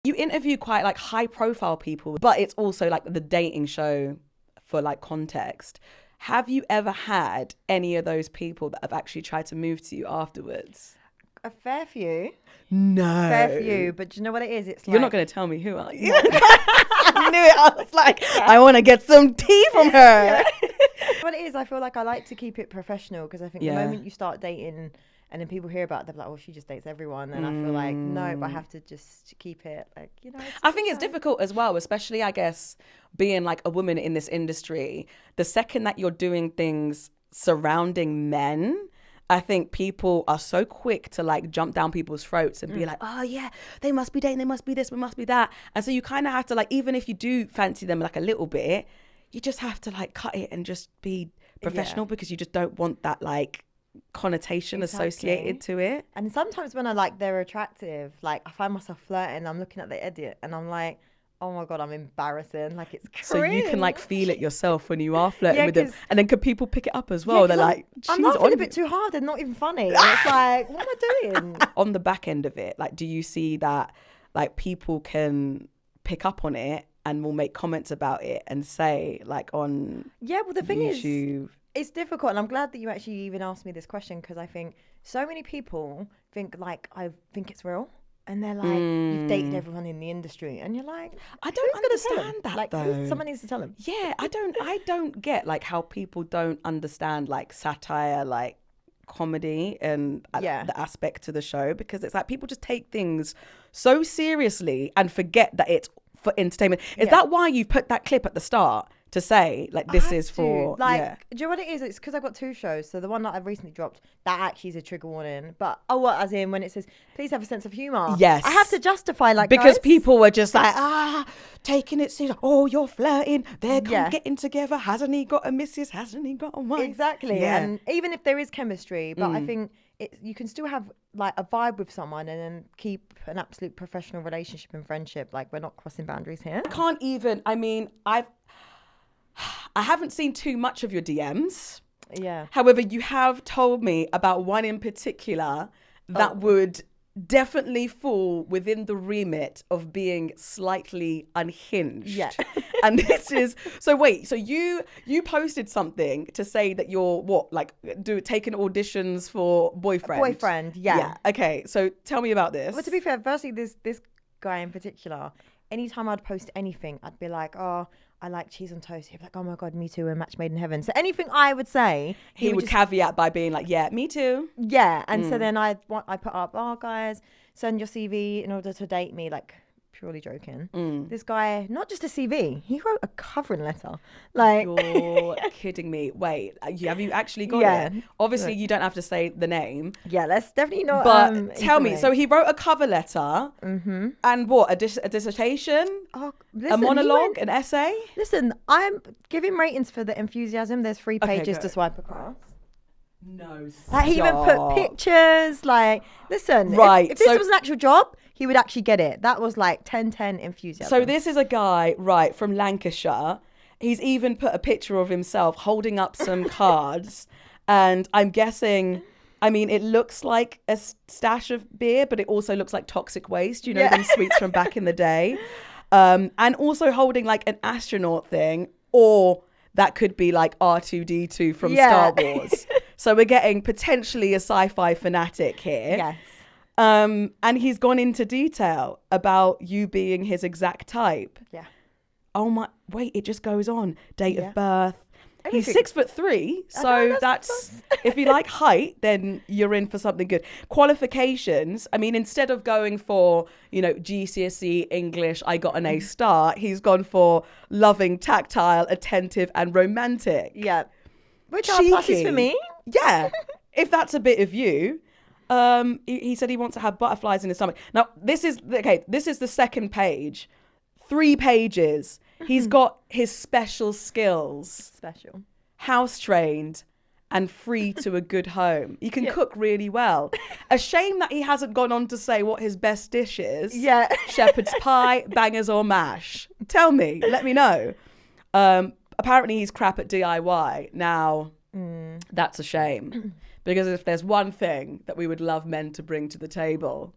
You interview quite like high profile people, but it's also like the dating show for like context. Have you ever had any of those people that have actually tried to move to you afterwards? A fair few. No. Fair few. But do you know what it is? It's like... You're not going to tell me who, are you? I knew it. I was like, I want to get some tea from her. What it is, I feel like I like to keep it professional, because I think the moment you start dating and then people hear about it, they're like, oh, she just dates everyone. And I feel like, no, but I have to just keep it like, I think it's difficult as well, especially, I guess, being like a woman in this industry. The second that you're doing things surrounding men, I think people are so quick to like jump down people's throats and be like, oh yeah, they must be dating, they must be this, they must be that. And so you kind of have to like, even if you do fancy them like a little bit, you just have to like cut it and just be professional, because you just don't want that like connotation associated to it. And sometimes when I like they're attractive, like I find myself flirting, I'm looking at the edit and I'm like, oh my God, I'm embarrassing. Like, it's cringe. So you can like feel it yourself when you are flirting with them. And then can people pick it up as well? They're like, I'm laughing a bit too hard and not even funny. And it's like, what am I doing? On the back end of it, like, do you see that like people can pick up on it and will make comments about it and say like on well, the thing YouTube? is, it's difficult. And I'm glad that you actually even asked me this question, because I think so many people think like, I think it's real. And they're like, you've dated everyone in the industry, and you're like, I don't understand that, like, though. Someone needs to tell them. Yeah, I don't get like how people don't understand like satire, like comedy, and the aspect to the show, because it's like people just take things so seriously and forget that it's for entertainment. Is that why you put that clip at the start? To say like this is for like, do you know what it is? It's because I've got two shows. So the one that I've recently dropped, that actually is a trigger warning. But as in when it says please have a sense of humor. Yes, I have to justify like, because guys, people were just like taking it serious. Oh, you're flirting. They're getting together. Hasn't he got a missus? Hasn't he got a wife? Exactly. Yeah. And even if there is chemistry, but I think you can still have like a vibe with someone and then keep an absolute professional relationship and friendship. Like, we're not crossing boundaries here. I can't even. I mean, I haven't seen too much of your DMs. Yeah. However, you have told me about one in particular that would definitely fall within the remit of being slightly unhinged. Yeah. And this is so you posted something to say that you're taking auditions for boyfriend. Yeah. Okay, so tell me about this. Well, to be fair, firstly, this guy in particular, anytime I'd post anything, I'd be like, oh, I like cheese on toast. He'd be like, oh my God, me too, a match made in heaven. So anything I would say, he would caveat by being like, yeah, me too. Yeah. And so then I put up, oh guys, send your CV in order to date me, like purely joking. This guy, not just a CV, he wrote a covering letter. Like, you're kidding me. Wait, have you actually got it? Obviously, you don't have to say the name. Yeah, let's definitely not. But tell me, so he wrote a cover letter, and what, a dissertation, a monologue, an essay? Listen, I'm giving ratings for the enthusiasm. There's 3 pages to swipe across. No, like, he even put pictures. Like, listen, right? If this was an actual job, he would actually get it. That was like 10/10 enthusiasm. So this is a guy, right, from Lancashire. He's even put a picture of himself holding up some cards, and I'm guessing, I mean, it looks like a stash of beer, but it also looks like toxic waste. You know, them sweets from back in the day, and also holding like an astronaut thing, or that could be like R2-D2 from Star Wars. So we're getting potentially a sci-fi fanatic here. Yes. And he's gone into detail about you being his exact type. Yeah. Oh my, wait, it just goes on. Date of birth. He's 6'3", so that's if you like height, then you're in for something good. Qualifications, I mean, instead of going for, GCSE English, I got an A star, he's gone for loving, tactile, attentive, and romantic. Yeah. Which are pluses for me. Yeah. If that's a bit of you. He said he wants to have butterflies in his stomach. Now, this is the second page. 3 pages. He's got his special skills. Special. House trained and free to a good home. He can cook really well. A shame that he hasn't gone on to say what his best dish is. Yeah. Shepherd's pie, bangers or mash. Tell me. Let me know. Apparently he's crap at DIY. Now, that's a shame. Because if there's one thing that we would love men to bring to the table,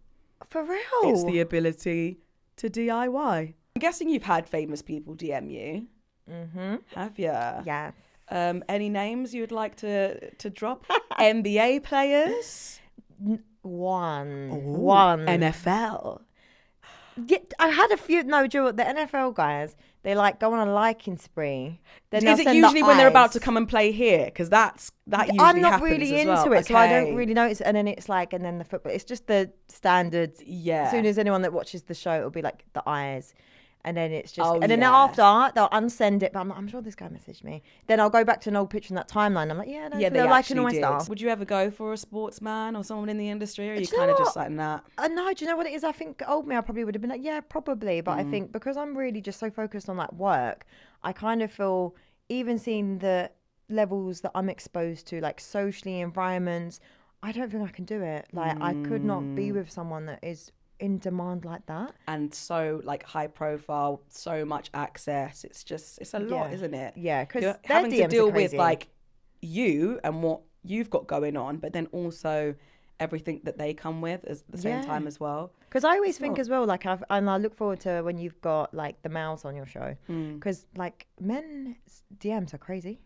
for real, it's the ability to DIY. I'm guessing you've had famous people DM you. Mm-hmm. Have you? Yes. Any names you would like to drop? NBA players? One. NFL? Yeah, I had a few. No, Jourd, the NFL guys, they like go on a liking spree. Then Is it usually when they're about to come and play here? Because that usually I'm not happens really as into well. it, so I don't really notice. And then it's like, and then the football. It's just the standard. Yeah. As soon as anyone that watches the show, it'll be like the eyes. And then it's just, Oh, and then yeah. after they'll unsend it. But I'm sure this guy messaged me. Then I'll go back to an old picture in that timeline. I'm like, yeah, no, Yeah, they they're liking actually all my did. stuff. Would you ever go for a sportsman or someone in the industry? Or are you Do you know kind of what? just like, nah? No, do you know what it is? I think old me, I probably would have been like, yeah, probably. But I think because I'm really just so focused on like work, I kind of feel even seeing the levels that I'm exposed to, like socially, environments, I don't think I can do it. Like I could not be with someone that is in demand like that. And so like high profile, so much access. It's a lot, isn't it? Yeah, because You're having to deal with like you and what you've got going on, but then also everything that they come with at the same time as well. Because I always think as well, like and I look forward to when you've got like the males on your show, because like men's DMs are crazy.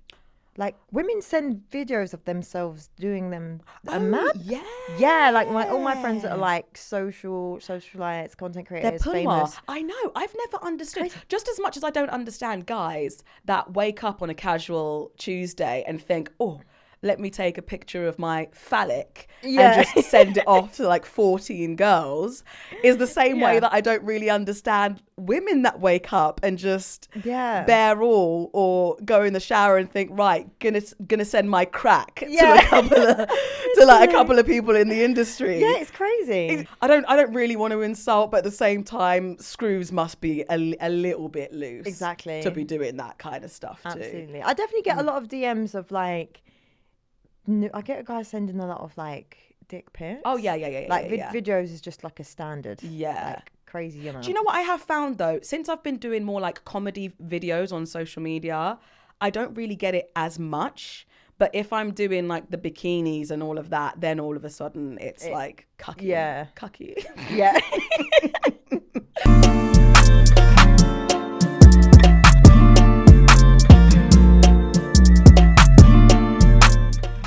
Like women send videos of themselves doing them a map. Yeah, like all my friends that are like socialites, content creators, They're famous. I know. I've never understood. Just as much as I don't understand guys that wake up on a casual Tuesday and think, oh, let me take a picture of my phallic and just send it off to like 14 girls, is the same way that I don't really understand women that wake up and just bare all or go in the shower and think, right, gonna send my crack to a couple of people in the industry. Yeah, it's crazy. I don't really want to insult, but at the same time, screws must be a little bit loose. Exactly. To be doing that kind of stuff too. Absolutely. I definitely get a lot of DMs of like, I get a guy sending a lot of like dick pics. Oh yeah. Like videos is just like a standard. Yeah. Like crazy amount. Do you know what I have found though? Since I've been doing more like comedy videos on social media, I don't really get it as much. But if I'm doing like the bikinis and all of that, then all of a sudden it's like cucky. Yeah. Cucky. Yeah.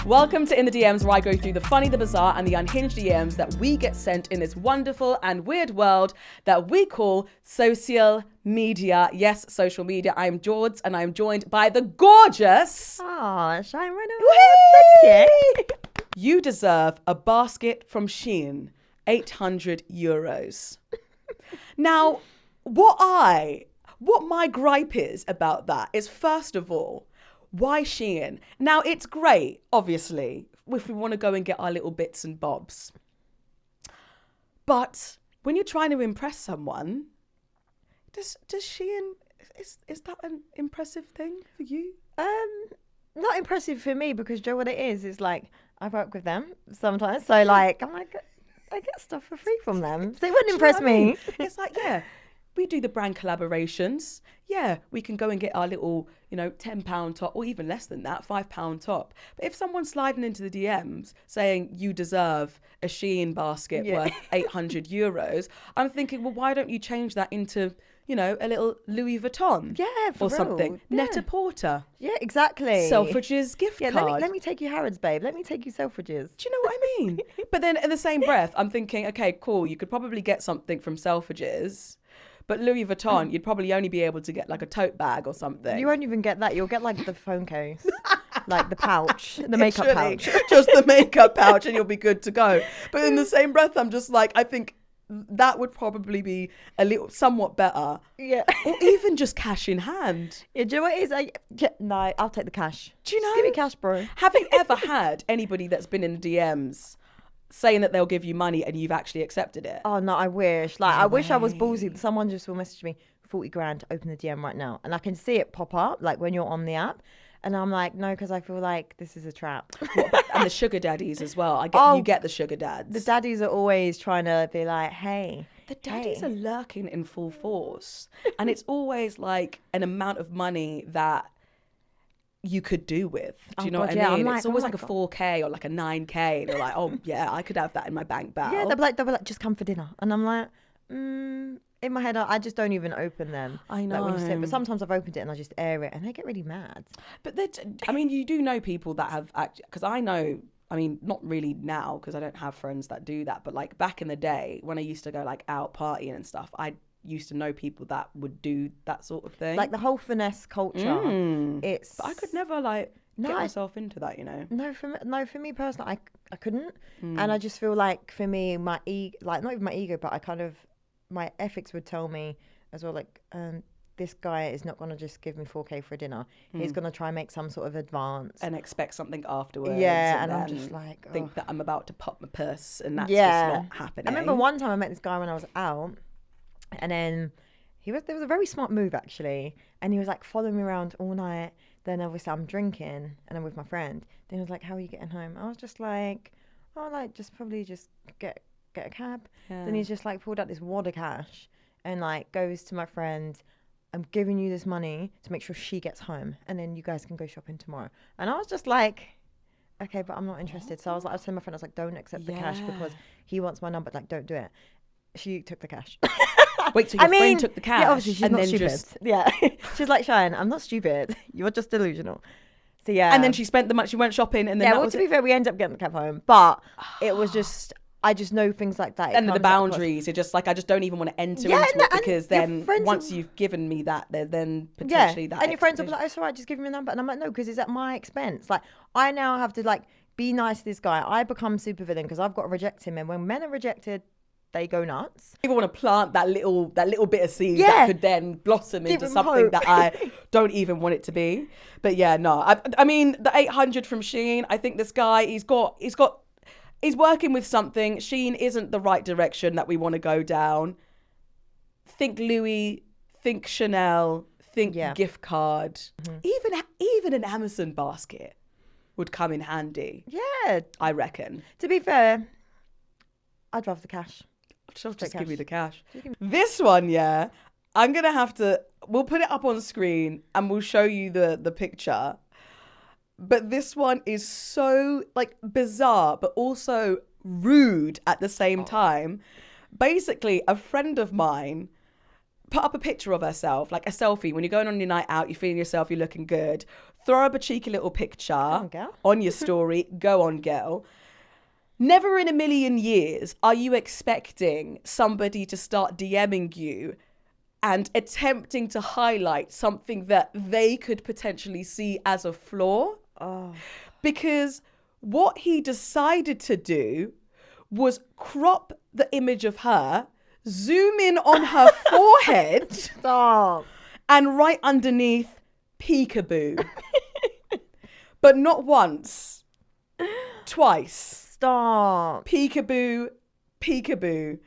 Welcome to In the DMs, where I go through the funny, the bizarre, and the unhinged DMs that we get sent in this wonderful and weird world that we call social media. Yes, social media. I am Jourd, and I am joined by the gorgeous... Oh, Shein Reynolds. Thank you. You deserve a basket from Shein, €800. Now, what my gripe is about that is, first of all, why Shein? Now, it's great, obviously, if we want to go and get our little bits and bobs. But when you're trying to impress someone, does Shein, is that an impressive thing for you? Not impressive for me, because Joe, what it is like I work with them sometimes. So like, I'm like, I get stuff for free from them. So it wouldn't impress me. It's like, we do the brand collaborations. Yeah, we can go and get our little, £10 top, or even less than that, £5 top. But if someone's sliding into the DMs saying you deserve a Shein basket worth €800, I'm thinking, well, why don't you change that into, a little Louis Vuitton? Yeah, or something. Yeah. Net-a-Porter. Yeah, exactly. Selfridges gift card. Let me take you Harrods, babe. Let me take you Selfridges. Do you know what I mean? But then in the same breath, I'm thinking, okay, cool. You could probably get something from Selfridges. But Louis Vuitton, you'd probably only be able to get like a tote bag or something. You won't even get that. You'll get like the phone case, like the pouch, the makeup pouch. Just the makeup pouch, and you'll be good to go. But in the same breath, I'm just like, I think that would probably be somewhat better. Yeah. Or even just cash in hand. Yeah, do you know what it is? No, I'll take the cash. Do you know? Just give me cash, bro. Have you ever had anybody that's been in the DMs saying that they'll give you money and you've actually accepted it? Oh no, I wish. Like, I wish I was ballsy. Someone just will message me 40 grand, open the DM right now, and I can see it pop up like when you're on the app, and I'm like, no, because I feel like this is a trap. And the sugar daddies as well. You get the sugar dads. The daddies are always trying to be like, hey. The daddies are lurking in full force, and it's always like an amount of money that you could do with. Do you know what I mean? It's always like a 4K or like a 9K. And you're like, oh yeah, I could have that in my bank bag. Yeah, they'll be like, just come for dinner. And I'm like, in my head, I just don't even open them. I know. Like when you say, but sometimes I've opened it and I just air it and they get really mad. But I mean, you do know people that have actually, because I know, I mean, not really now because I don't have friends that do that, but like back in the day when I used to go like out partying and stuff, I used to know people that would do that sort of thing. Like the whole finesse culture. It's. But I could never like get myself into that, you know. No, for me personally, I couldn't, and I just feel like for me, my like not even my ego, but I kind of my ethics would tell me as well, like this guy is not going to just give me 4K for dinner. He's going to try and make some sort of advance and expect something afterwards. Yeah, and I'm just like think that I'm about to pop my purse, and that's just not happening. I remember one time I met this guy when I was out, and then there was a very smart move actually, and he was like following me around all night. Then obviously I'm drinking and I'm with my friend. Then he was like, "How are you getting home?" I was just like, "Oh, like just probably just get a cab." Yeah. Then he's just like pulled out this wad of cash and like goes to my friend, "I'm giving you this money to make sure she gets home, and then you guys can go shopping tomorrow." And I was just like, "Okay, but I'm not interested." So I was telling my friend, I was like, "Don't accept the cash because he wants my number. Like, don't do it." She took the cash. Wait, so your friend took the cash? Yeah, obviously she's not stupid. Yeah, she's like, "Shein, I'm not stupid. You're just delusional." So yeah. And then she spent the money. She went shopping, and then yeah. Well, to be fair, we ended up getting the cab home, but it was just. I just know things like that. And the boundaries, you're just like, I just don't even want to enter into it because then once you've given me that, then potentially that. And your friends will be like, "Oh, it's all right, just give me a number." And I'm like, "No, because it's at my expense." Like, I now have to like be nice to this guy. I become supervillain because I've got to reject him. And when men are rejected, they go nuts. People want to plant that little bit of seed that could then blossom into something that I don't even want it to be. But yeah, no. I mean, the 800 from Shein, I think this guy, he's working with something. Shein isn't the right direction that we want to go down. Think Louis, think Chanel, think gift card. Even an Amazon basket would come in handy. Yeah. I reckon. To be fair, I'd rather the cash. Just give me the cash. This one, I'm going to have to, we'll put it up on screen and we'll show you the picture. But this one is so like bizarre, but also rude at the same time. Basically, a friend of mine put up a picture of herself, like a selfie. When you're going on your night out, you're feeling yourself, you're looking good. Throw up a cheeky little picture on your story. Go on, girl. Never in a million years are you expecting somebody to start DMing you and attempting to highlight something that they could potentially see as a flaw. Because what he decided to do was crop the image of her, zoom in on her forehead, and right underneath, peekaboo. But not once, twice. Stop. Peekaboo, peekaboo.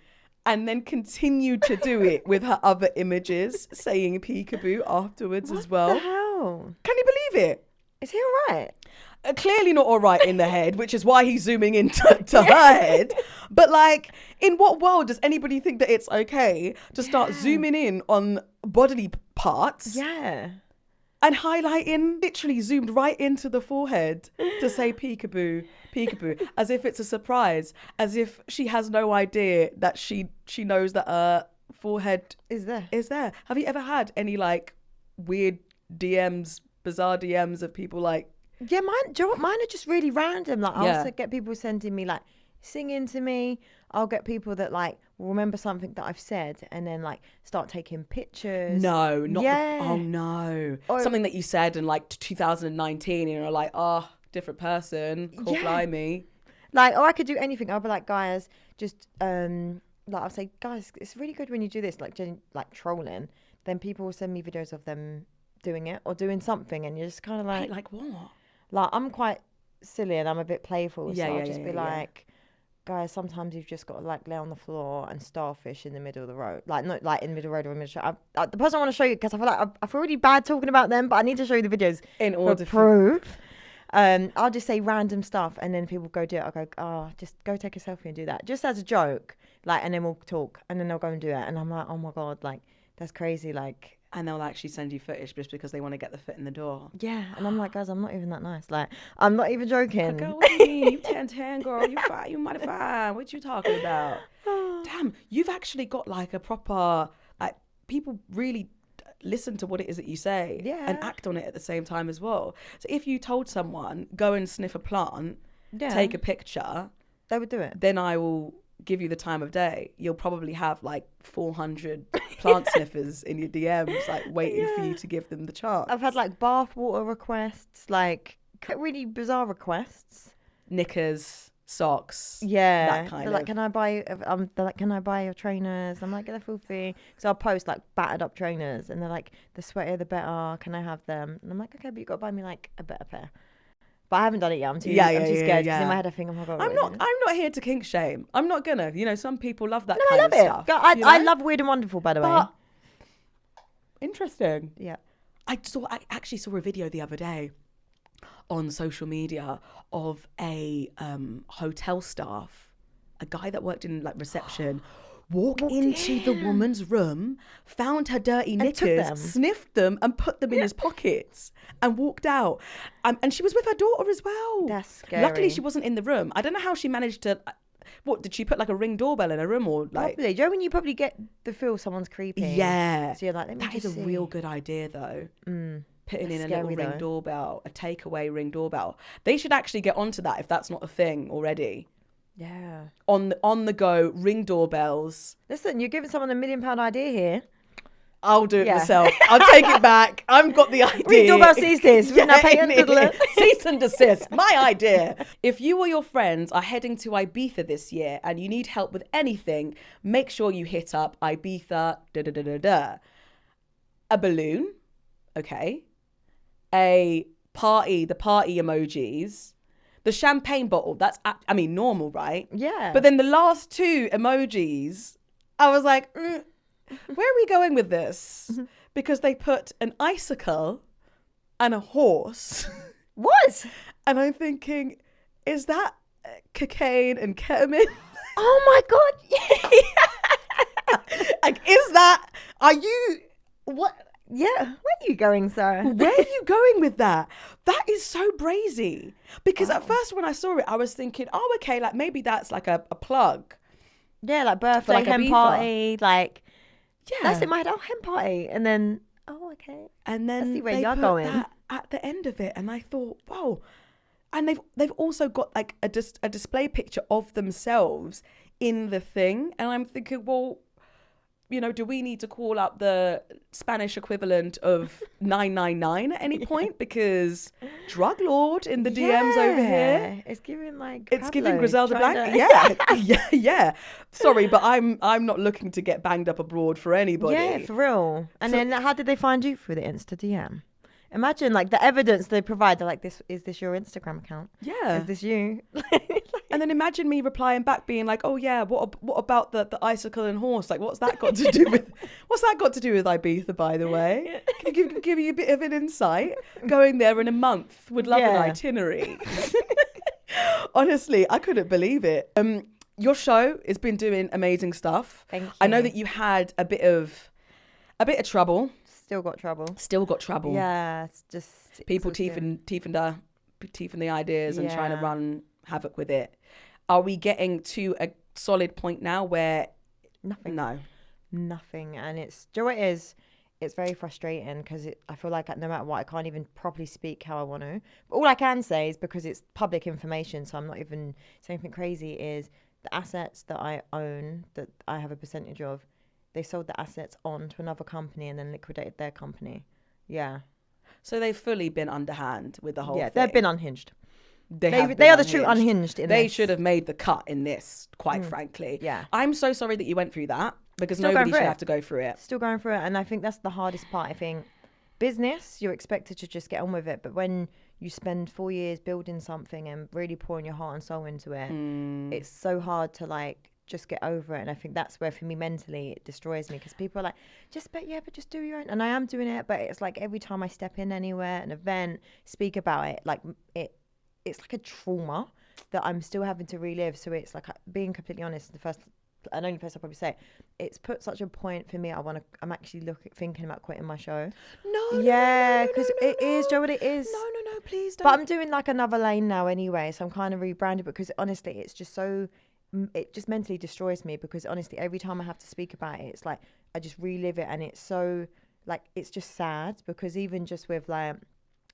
And then continued to do it with her other images, saying peekaboo afterwards as well. What the hell? Can you believe it? Is he all right? Clearly not all right in the head, which is why he's zooming into her head. But like, in what world does anybody think that it's okay to start zooming in on bodily parts? Yeah. And highlighting, literally zoomed right into the forehead to say peekaboo, peekaboo, as if it's a surprise, as if she has no idea that she knows that her forehead is there. Have you ever had any like weird DMs, bizarre DMs of people like? Yeah, mine. Do you know what? Mine are just really random. Like I'll also get people sending me like singing to me. I'll get people that like will remember something that I've said and then like start taking pictures. No, not oh no. Or, something that you said in like 2019 and you're like, oh, different person. Call blimey. Like, or I could do anything. I'll be like, guys, just like I'll say, guys, it's really good when you do this, like trolling. Then people will send me videos of them doing it or doing something, and you're just kind of like, like what? Like I'm quite silly and I'm a bit playful, so I'll just be like, guys, sometimes you've just got to like lay on the floor and starfish in the middle of the road, like not like in the middle of the road or in the middle of the the person I want to show you because I feel like I feel really bad talking about them, but I need to show you the videos in order for proof. I'll just say random stuff and then people go do it. I'll go, oh, just go take a selfie and do that, just as a joke, like, and then we'll talk and then they'll go and do it, and I'm like, oh my god, like that's crazy, like. And they'll actually send you footage just because they want to get the foot in the door. Yeah, and I'm like, guys, I'm not even that nice. Like, I'm not even joking. Like, girl, what do you mean? You 10-10, girl. You fine. You mighty fine. What you talking about? Damn, you've actually got like a proper people really listen to what it is that you say and act on it at the same time as well. So if you told someone, go and sniff a plant, take a picture, they would do it. Then I will give you the time of day. You'll probably have like 400 plant sniffers in your DMs, like waiting for you to give them the chance. I've had like bath water requests, like really bizarre requests. Knickers, socks, that kind they're of. like, can I buy your trainers? I'm like, they're filthy. So I'll post like battered up trainers, and they're like, the sweatier the better. Can I have them? And I'm like, okay, but you got to buy me like a better pair. But I haven't done it yet. I'm too scared. Because in my head I think, oh my god, I'm not here to kink shame. I'm not gonna. You know, some people love that. No, kind I love of it. stuff, I love Weird and Wonderful, by the way. Interesting. Yeah. I actually saw a video the other day on social media of a hotel staff, a guy that worked in like reception, walked into the woman's room, found her dirty knickers, sniffed them and put them in his pockets and walked out. And she was with her daughter as well. That's scary. Luckily she wasn't in the room. I don't know how she managed to... What, did she put like a Ring doorbell in her room or like... Probably. Do you know when you probably get the feel someone's creepy? Yeah. So you're like, let me that just is a see. real good idea though. Putting in a little scary, Ring though. doorbell, a takeaway Ring doorbell. They should actually get onto that if that's not a thing already. Yeah. On the go, Ring doorbells. Listen, you're giving someone £1 million idea here. I'll do it myself. I'll take it back. I've got the idea. Ring doorbell sees this. Cease and desist. My idea. If you or your friends are heading to Ibiza this year and you need help with anything, make sure you hit up Ibiza. A balloon, okay. The party emojis. The champagne bottle. That's normal, right? Yeah. But then the last two emojis, I was like. Where are we going with this? Because they put an icicle and a horse. What? And I'm thinking, is that cocaine and ketamine? Oh my god! Like, are you, what? Yeah, where are you going, Sarah? Where are you going with that? That is so brazy. Because at first when I saw it, I was thinking, oh, okay, like maybe that's like a plug. Yeah, like birthday, like hen Ibiza. party, like... Yeah. That's in my head. Oh, hen party. And then, okay. And then I see where they you're put going. that at the end of it. And I thought, wow. And they've also got like a display picture of themselves in the thing. And I'm thinking, well, you know, do we need to call up the Spanish equivalent of 999 at any point? Because drug lord in the DMs over here. It's giving like... It's Pablo, giving Griselda trying Blanc. to- Yeah. Sorry, but I'm not looking to get banged up abroad for anybody. Yeah, for real. And then how did they find you? Through the Insta DM? Imagine like the evidence they provide. They're like, is this your Instagram account? Yeah. Is this you? And then imagine me replying back being like, oh yeah, what about the icicle and horse? Like, what's that got to do with Ibiza, by the way? Can you give you a bit of an insight? Going there in a month, would love an itinerary. Honestly, I couldn't believe it. Your show has been doing amazing stuff. Thank you. I know that you had a bit of trouble. Still got trouble. Yeah, it's just... People teething the ideas and trying to run havoc with it. Are we getting to a solid point now where Nothing. No. Nothing. And it's... Do you know what it is? It's very frustrating because I feel like no matter what, I can't even properly speak how I want to. But all I can say is because it's public information, so I'm not even saying anything crazy, is the assets that I own, that I have a percentage of, they sold the assets on to another company and then liquidated their company. Yeah. So they've fully been underhand with the whole thing. They've been unhinged. They are the true unhinged in this. They should have made the cut in this, quite frankly. Yeah. I'm so sorry that you went through that because Still nobody going should through have to go through it. Still going through it. And I think that's the hardest part. I think business, you're expected to just get on with it. But when you spend 4 years building something and really pouring your heart and soul into it, it's so hard to like just get over it. And I think that's where for me mentally it destroys me because people are like, just do your own. And I am doing it, but it's like every time I step in anywhere, an event, speak about it, like it's like a trauma that I'm still having to relive. So it's like, being completely honest, the first and only place I'll probably say, it's put such a point for me. I'm actually thinking about quitting my show. No, because it is, Joe, what it is. No, please don't. But I'm doing like another lane now anyway, so I'm kind of rebranded because honestly, it's just so, it just mentally destroys me because honestly, every time I have to speak about it, it's like just relive it, and it's so like, it's just sad, because even just with like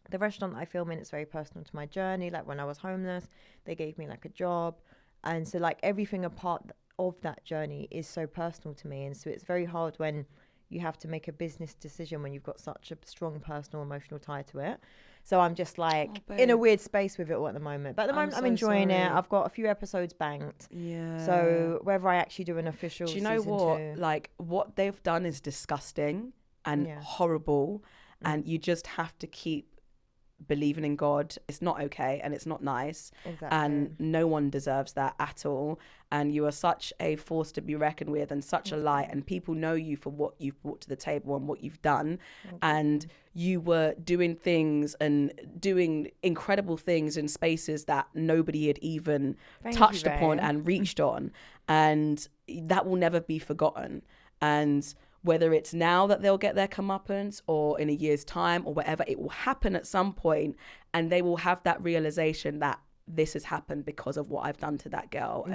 the restaurant that I film in, it's very personal to my journey. Like when I was homeless, they gave me like a job, and so like everything apart of that journey is so personal to me. And so it's very hard when you have to make a business decision when you've got such a strong personal emotional tie to it. So I'm just like in a weird space with it all at the moment. But at the moment, I'm enjoying it. I've got a few episodes banked. Yeah. So whether I actually do an official Do you know season what? 2, Like what they've done is disgusting and horrible, and you just have to keep believing in God. It's not okay and it's not nice. Exactly. And no one deserves that at all. And you are such a force to be reckoned with and such a light, and people know you for what you've brought to the table and what you've done. And you were doing things and doing incredible things in spaces that nobody had even touched upon and reached on, and that will never be forgotten. And whether it's now that they'll get their comeuppance or in a year's time or whatever, it will happen at some point, and they will have that realization that this has happened because of what I've done to that girl.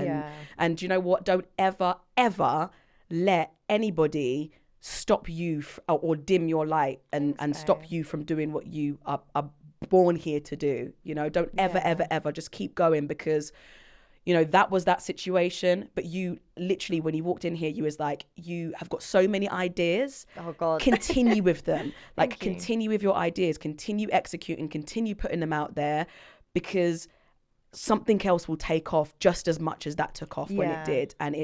And you know what? Don't ever, ever let anybody stop you or dim your light and stop you from doing what you are born here to do. You know, don't ever, ever just keep going, because you know, that was that situation. But you literally, when you walked in here, you was like, you have got so many ideas. Oh God. Continue with them. Like continue with your ideas, continue executing, continue putting them out there, because something else will take off just as much as that took off when it did. And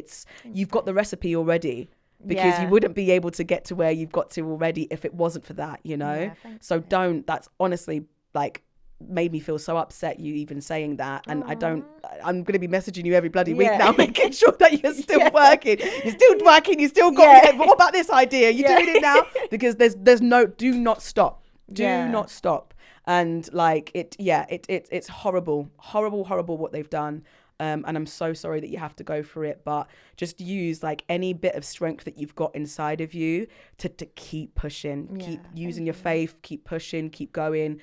you've got the recipe already, because you wouldn't be able to get to where you've got to already if it wasn't for that, you know? So that's honestly like made me feel so upset, you even saying that. And I'm going to be messaging you every bloody week now, making sure that you're still working. You're still working, you still got it. But what about this idea? You're doing it now? Because do not stop. Do not stop. And like it's horrible what they've done. And I'm so sorry that you have to go through it, but just use like any bit of strength that you've got inside of you to keep pushing, keep using your faith, keep pushing, keep going.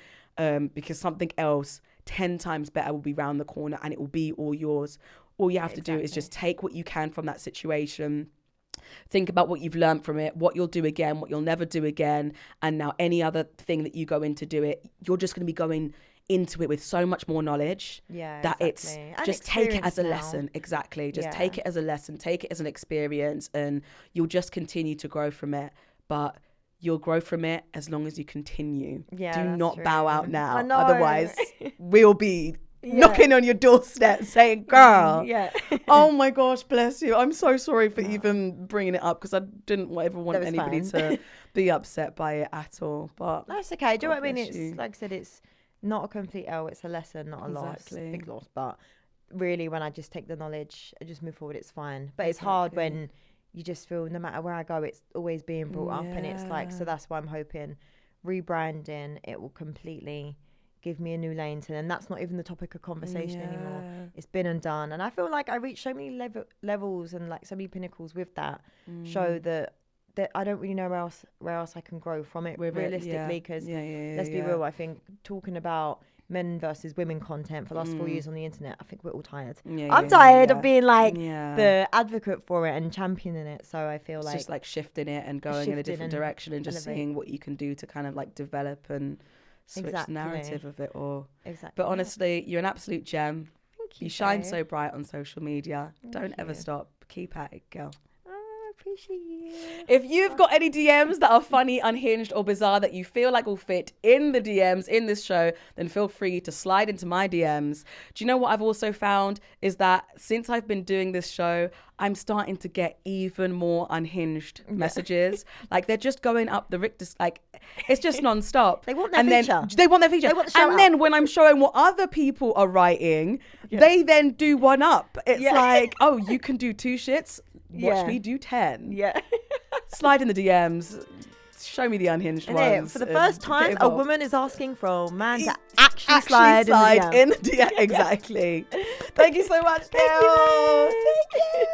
Because something else 10 times better will be round the corner, and it will be all yours. All you have to do is just take what you can from that situation, think about what you've learned from it, what you'll do again, what you'll never do again. And now any other thing that you go in to do it, you're just going to be going into it with so much more knowledge it's just take it as a lesson. Just take it as a lesson, take it as an experience, and you'll just continue to grow from it. But you'll grow from it as long as you continue. Do not bow out now. Otherwise, we'll be knocking on your doorstep saying, girl, oh my gosh, bless you. I'm so sorry for even bringing it up, because I didn't ever want anybody to be upset by it at all. But that's okay. Do you know what I mean? It's like I said, it's not a complete L. It's a lesson, not a loss. Big loss. But really, when I just take the knowledge and just move forward, it's fine. But it's hard when you just feel no matter where I go, it's always being brought up, and it's like, so that's why I'm hoping rebranding, it will completely give me a new lane to, and that's not even the topic of conversation anymore. It's been and done, and I feel like I reached so many levels and like so many pinnacles with that show that I don't really know where else I can grow from it realistically, because let's be real, I think talking about men versus women content for the last 4 years on the internet, I think we're all tired. I'm tired of being like the advocate for it and championing it. So I feel like just like shifting it and going in a different direction and just seeing what you can do to kind of like develop and switch the narrative of it all. But honestly, you're an absolute gem. Thank you. You shine so bright on social media. Don't ever stop. Keep at it, girl. Appreciate you. If you've got any DMs that are funny, unhinged, or bizarre that you feel like will fit in the DMs in this show, then feel free to slide into my DMs. Do you know what I've also found is that since I've been doing this show, I'm starting to get even more unhinged messages. Like they're just going up the Richter, like it's just nonstop. They want their feature. They want their feature. They want the shout out. Then when I'm showing what other people are writing, they then do one up. It's like, oh, you can do 2 shits. Watch me do 10. Slide in the DMs. Show me the unhinged ones. For the first time, a woman is asking for a man to actually slide in the DM. Exactly. Thank you so much, girl. Thank you.